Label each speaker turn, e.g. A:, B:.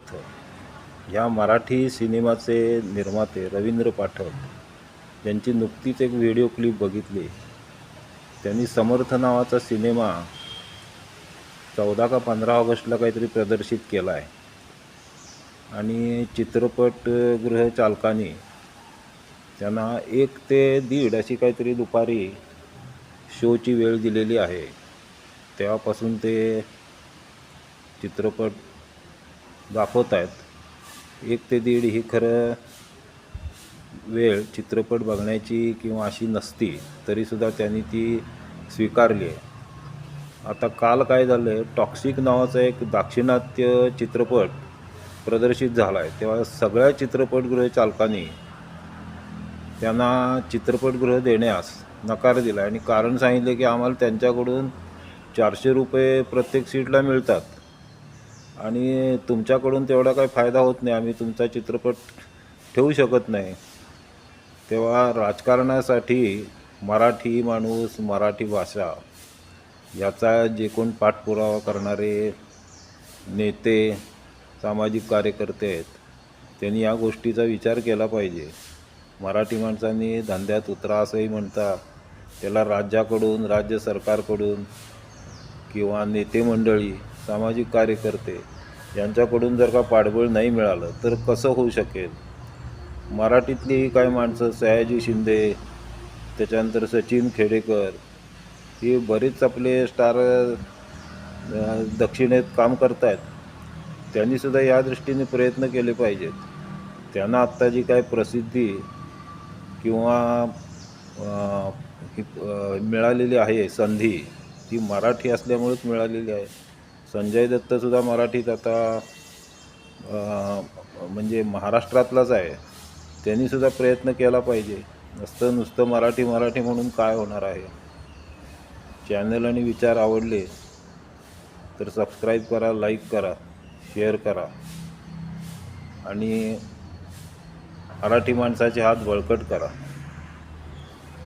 A: ह्या मराठी सिनेमाचे निर्माते रवींद्र पाठक यांची नुकतीच एक व्हिडिओ क्लिप बघितली। त्यांनी समर्थ नावाचा सिनेमा 14 का 15 ऑगस्टला काहीतरी प्रदर्शित केला आहे आणि चित्रपटगृह चालकांनी त्यांना 1 ते 1:30 अशी काहीतरी दुपारी शोची वेळ दिलेली आहे। तेव्हापासून ते चित्रपट दाखवत आहेत। 1 ते 1:30 ही खरं वेळ चित्रपट बघण्याची किंवा अशी नसती, तरीसुद्धा त्यांनी ती स्वीकारली आहे। आता काल काय झालं, टॉक्सिक नावाचा एक दाक्षिणात्य चित्रपट प्रदर्शित झाला आहे। तेव्हा सगळ्या चित्रपटगृह चालकांनी त्यांना चित्रपटगृह देण्यास नकार दिला आणि कारण सांगितले की आम्हाला त्यांच्याकडून 400 रुपये प्रत्येक सीटला मिळतात आणि तुमच्याकडून तेवढा काही फायदा होत नाही, आम्ही तुमचा चित्रपट ठेवू शकत नाही। तेव्हा राजकारणासाठी मराठी माणूस, मराठी भाषा याचा जे कोण पाठपुरावा करणारे नेते, सामाजिक कार्यकर्ते आहेत, त्यांनी या गोष्टीचा विचार केला पाहिजे। मराठी माणसांनी धंद्यात उतरा असंही म्हणतात, त्याला राज्याकडून, राज्य सरकारकडून किंवा नेते मंडळी, सामाजिक कार्यकर्ते यांच्याकडून जर का पाठबळ नाही मिळालं तर कसं होऊ शकेल। मराठीतली काही माणसं, सयाजी शिंदे, त्याच्यानंतर सचिन खेडेकर, हे बरेच आपले स्टार दक्षिणेत काम करत आहेत। त्यांनीसुद्धा या दृष्टीने प्रयत्न केले पाहिजेत। त्यांना आत्ता जी काय प्रसिद्धी किंवा मिळालेली आहे संधी, ती मराठी असल्यामुळेच मिळालेली आहे। संजय दत्तसुद्धा मराठीत आता म्हणजे महाराष्ट्रातलाच आहे, त्यांनीसुद्धा प्रयत्न केला पाहिजे। नुसतं मराठी म्हणून काय होणार आहे। चॅनल आणि विचार आवडले तर सबस्क्राईब करा, लाईक करा, शेअर करा आणि मराठी माणसाचे हात बळकट करा।